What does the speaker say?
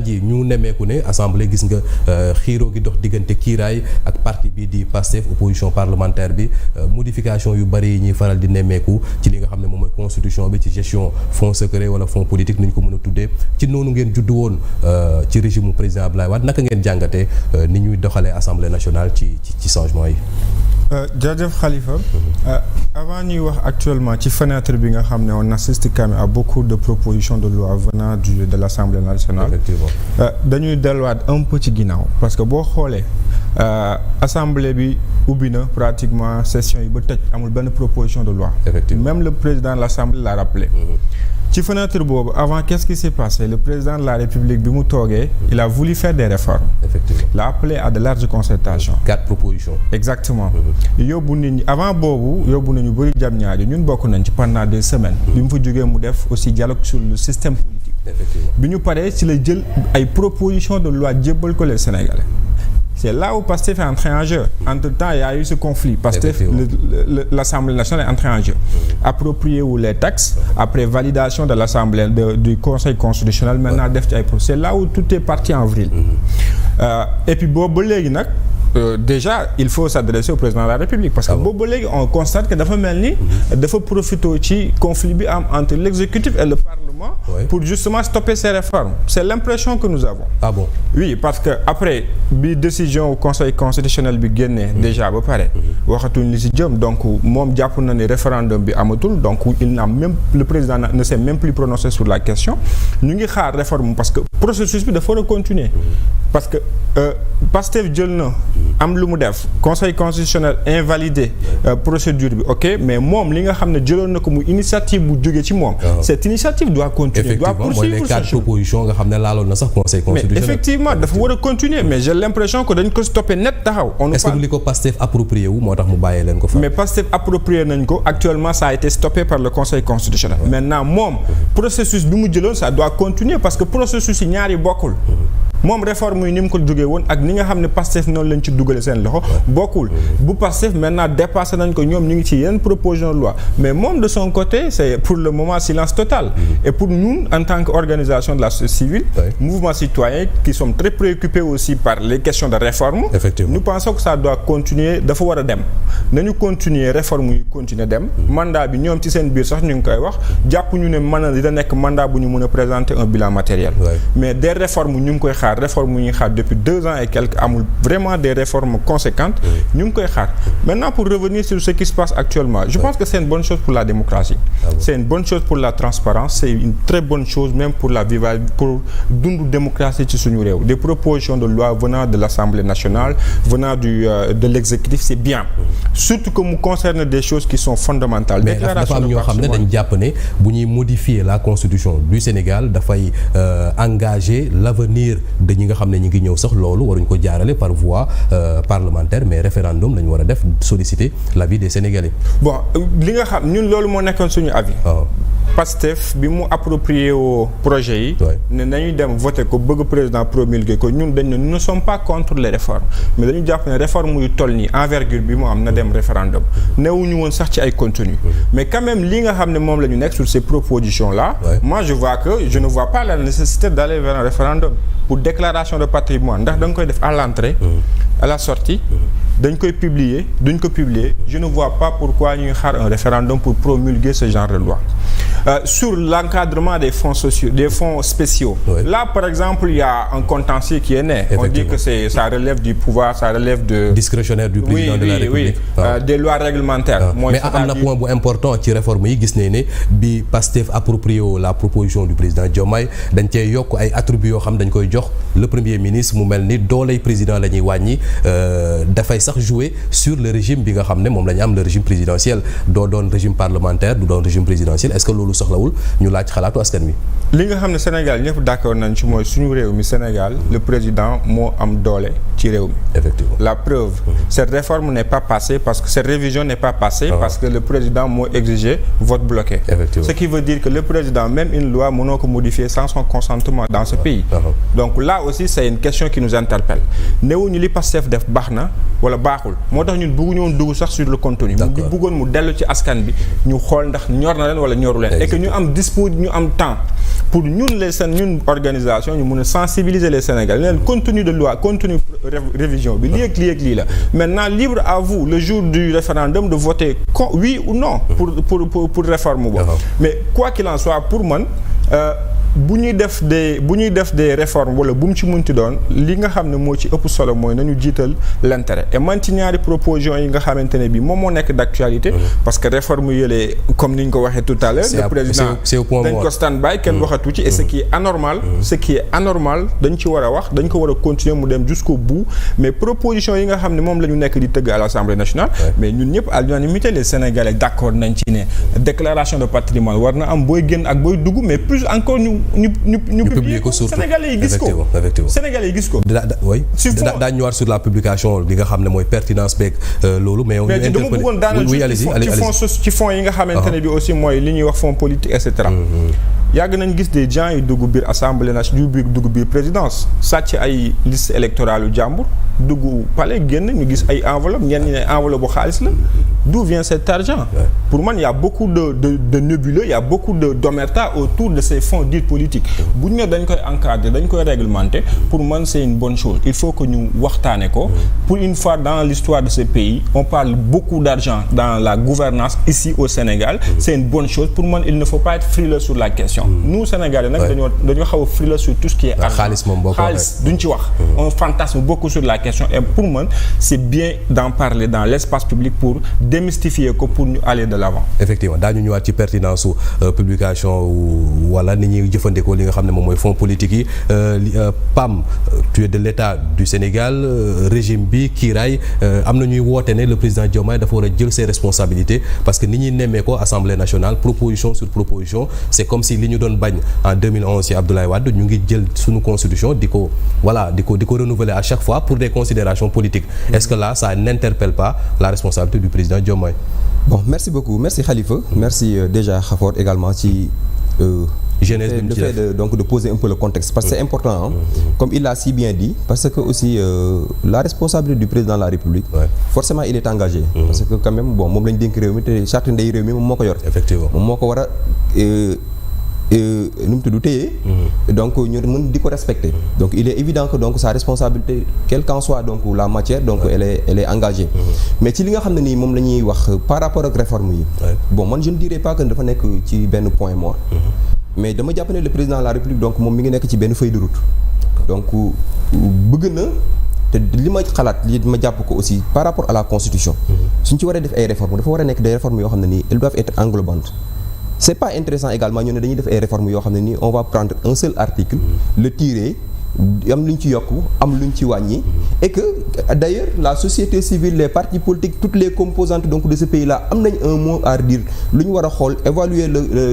ji ñu nemmeeku ne assemblée gis nga xiiroo gi dox diggante kiiraay ak parti bi di Pastef opposition parlementaire bi modification yu bari yi ñuy faral di nemmeeku ci li nga xam ne moom mooy constitution bi ci gestion fonds secret wala fonds politique ni ñu ko mën a tuddee ci noonu ngeen juddu woon ci régime président Abdoulaye Wade naka ngeen jàngatee ni ñuy doxalee assemblée nationale ci changement yi. jërëjëf Khalifa. Avant ñuy wax actuellement ci fenêtre bi nga xam ne on assiste quand même à beaucoup de propositions de loi venant de l'Assemblée nationale. Effectivement. dañuy delluwaat un peu ci ginnaaw parce que boo xoolee assemblée bi ubbi na pratiquement session yi ba tëj amul benn proposition de loi. Effectivement. Même le président de l'Assemblée l'a rappelé. ci fenêtre boobu avant qu'est-ce qui s'est passé le président de la République bi mu toogee il a voulu faire des réformes. Effectivement. l'a appelé à de larges concertations. 4 propositions. exactement. yóbbu nit ñi avant boobu yóbbu nañu bëri jam ñaari ñun bokk nañ ci pendant des semaines. bi mu fa jógee mu def aussi dialogue sur le système politique. Effectivement. bi ñu paree ci la jël ay propositions de loi jébbal ko les Sénégalais. c'est là où Pastef est entré en jeu. Entre-temps, il y a eu ce conflit. Pastef, l'Assemblée nationale est entrée en jeu. Appropriez-vous les textes, après validation de l'Assemblée, du Conseil constitutionnel, maintenant, c'est là où tout est parti en vrille. Et puis, déjà, il faut s'adresser au président de la République. Parce que on constate que dafa mel ni dafa profiter ci conflit bi am entre l'exécutif et le Parlement pour justement stopper ces réformes. C'est l'impression que nous avons. Ah bon? Oui, parce que après bi décision au Conseil constitutionnel bi génnee déjà ba pare waxatuñ li ci jëm donc moom jàpp na ne référendum bi amatul donc le président ne s'est même plus prononcé sur la question ñu ngi xaar réforme parce que processus bi dafa war a continuer parce que Pastef jël na am lu mu def Conseil constitutionnel invalidé procédure bi ok mais moom li nga xam ne jëloon na ko mu initiative bu jógee ci moom cette initiative doit continuer doit poursuivre mooy les 4 propositions nga xam ne laaloon na sax Conseil constitutionnel. Mais effectivement dafa war a continuer mais j'ai l'impression que dañ ko stoppé net taxaw. Est-ce que li ko Pastef approprié wu moo tax mu bàyyee leen ko fa. Mais Pastef approprié nañ ko actuellement ça a été stoppé par le Conseil constitutionnel. Maintenant moom processus bi mu jëloon ça doit continuer parce que processus yi ñaari bokkul. moom réforme yi ni mu ko jógee woon ak ni nga xam ne Pastef noonu lañ ci dugale seen loxo bokkul bu Pastef maintenant dépassé nañ ko ñoom ñu ngi ci yenn proposition de loi mais moom de son côté c'est pour le moment silence total et pour nous en tant qu'organisation de la société civile mouvement citoyen qui sommes très préoccupés aussi par les questions de réforme nous pensons que ça doit continuer dafa war a dem nañu continuer réforme yi continuer dem mandat bi ñoom ci seen biir sax ñu ngi koy wax jàpp ñu ne mën a dina nekk mandat bu ñu mën a présenter un bilan matériel mais des réformes ñu ngi koy xaar réforme yi ñuy xaar depuis 2 ans et quelques amul vraiment des réformes conséquentes ñu ngi koy xaar maintenant pour revenir sur ce qui se passe actuellement je pense que c'est une bonne chose pour la démocratie c'est une bonne chose pour la transparence c'est une très bonne chose même pour la vivabilité pour dundu démocratie ci suñu réew des propositions de loi venant de l'Assemblée nationale venant de l'exécutif c'est bien surtout que mu concerne des choses qui sont fondamentales mais dafa am ñoo xam ne dañ jàpp ne bu ñuy modifier la constitution du Sénégal dafay engager l'avenir de ñi nga xam ne ñi ngi ñëw sax loolu waruñ ko jaarale par voie parlementaire mais référendum lañu war a def solliciter l'avis des Sénégalais. Bon li nga xam ñun loolu moo nekkoon suñu avis. Pastef bi mu approprié au projet yi ne nañuy dem voter ko bëgg président promulguer ko ñun dañ ne nous ne sommes pas contre les réformes mais dañu jàpp ne réforme yu toll nii envergure bi mu am na dem référendum newuñu woon sax ci ay contenu mais quand même li nga xam ne moom la ñu nekk sur ces propositions là moi je ne vois pas la nécessité d'aller vers un référendum pour déclaration de patrimoine ndax da nga koy def à l'entrée à la sortie dañ koy publier duñ ko publier je ne vois pas pourquoi ñuy xaar un référendum pour promulguer ce genre de loi sur l'encadrement des fonds sociaux des fonds spéciaux là par exemple il y a un contentieux qui est né on dit que ça relève du pouvoir ça relève de discrétionnaire du président de la République des lois réglementaires mais am na point bu important ci réforme yi gis nañ ne bi Pastef approprié la proposition du président Diomaye dañ cee yokk ay attributs yoo xam dañ koy jox le premier ministre mu mel ni dooley président la ñuy wàññi dafay sax jouer sur le régime bi nga xam ne moom la ñu am le régime présidentiel doo doon régime parlementaire du doon régime présidentiel est-ce que loolu soxlawul ñu laaj xalaatu askan wi. li nga xam ne Sénégal ñëpp d'accord nañ ci mooy suñu réew mi Sénégal le président moo am doole ci réew mi. Effectivement. La preuve cette réforme n'est pas passée parce que cette révision n'est pas passée parce que le président moo exigé vote bloqué. Ce qui veut dire que le président même une loi mënoo ko modifier sans son consentement dans ce pays. Donc là aussi c'est une question qui nous interpelle newuñu li Pastef def baax na wala baaxul moo tax ñun bëgguñu woon dugg sax sur le contenu. ñu bëggoon mu dellu ci askan bi ñu xool ndax ñor na leen wala ñoru leen. et que ñu am temps pour ñun organisation ñu mun a sensibiliser les Sénégalais leen contenu de loi contenu révision bi lii ak lii la maintenant libre à vous le jour du référendum de voter oui ou non pour réforme boobu mais quoi qu'il en soit pour man bu ñuy def des réformes wala bu mu ci munti doon li nga xam ne moo ci ëpp solo mooy nañu jiital l'intérêt et man ci ñaari propositions yi nga xamante ne bi moom moo nekk d'actualité parce que réforme yëlee comme ni ñu ko waxee tout à l'heure le président dañ ko stand by kenn waxatu ci et ce qui est anormal dañ ci war a wax dañ ko war a continuer mu dem jusqu'au bout mais propositions yi nga xam ne moom la ñu nekk di tëgg à l'Assemblée nationale mais ñun ñëpp à l'unanimité les Sénégalais d'accord nañ ci ne déclaration de patrimoine war na am booy génn ak booy dugg mais plus encore ñu publier ko Sénégalais yi gis ko Sénégalais yi gis ko daañu ñëwaat sur la publication li nga xam ne mooy pertinence beeg loolu mais dama bëggoon daanal ci fonds yi nga xamante ne bi aussi mooy li ñuy wax fonds politique et cetera yàgg nañ gis des gens yu dugg biir assemblée nationale yu dugg biir présidence sàcc ay liste électorale yu jàmbur dugg palais génn ñu gis ay enveloppe ñenn ñi ne enveloppe bu xaalis la d'où vient cet argent pour man y a beaucoup de nébuleux y a beaucoup d'omerta autour de ces fonds dits politiques bu ñu ne dañ koy encadrer dañ koy réglementer pour man c'est une bonne chose il faut que ñu waxtaane ko pour une fois dans l'histoire de ce pays on parle beaucoup d'argent dans la gouvernance ici au Sénégal c'est une bonne chose pour man il ne faut pas être frileux sur la question nous Sénégalais nag dañoo xaw a frileux sur tout ce qui est argent xaalis duñ ci wax on fantasme beaucoup sur la question et pour moi c'est bien d'en parler dans l'espace public pour démystifier ko pour ñu aller de l'avant. Effectivement daañu ñëwaat ci pertinence su publication wala ni ñuy jëfandikoo li nga xam ne moom mooy fonds politique yi PAM tu es de l'État du Sénégal régime bi kiiraay am na ñuy woote ne le président Diomaye dafa war a jël ses responsabilités parce que ni ñuy nemmee ko Assemblée nationale proposition sur proposition c'est comme si li ñu doon bañ en 2011 ci Abdoulaye Wade ñu ngi jël suñu constitution di ko renouveler à chaque fois pour des considérations politiques. Est-ce que là ça n'interpelle pas la responsabilité du président Diomaye? Bon, merci beaucoup, merci Khalifa, merci déjà Khafor également ci genèse le fait de poser un peu le contexte parce que c'est important comme il l'a si bien dit parce que aussi la responsabilité du président de la République forcément il est engagé parce que quand même bon moom lañu dénk réew mi te charte ndey réew mi moom moo ko yor effectivement moom moo ko war a nu mu tudd téye donc ñu mën di ko respecter donc il est évident que donc sa responsabilité quelle qu'en soit donc la matière donc elle est engagée mais ci li nga xam ne nii moom la ñuy wax par rapport ak réforme yi bon man je ne dirais pas que dafa nekk ci benn point mort mais dama jàpp ne le président de la République donc moom mi ngi nekk ci benn feuille de route donc bëgg na te li ma xalaat li ma jàpp ko aussi par rapport à la constitution suñ ci waree def ay réformes dafa war a nekk des réformes yoo xam ne nii elles doivent être englobantes. C'est pas intéressant également ñu ne dañuy def ay réformes yoo xam ne nii on va prendre un seul article le tirer am lu ñu ci yokk am lu ñu ci wàññi et que d'ailleurs la société civile les partis politiques toutes les composantes donc de ce pays là am nañ un mot à dire lu ñu war a xool évaluer le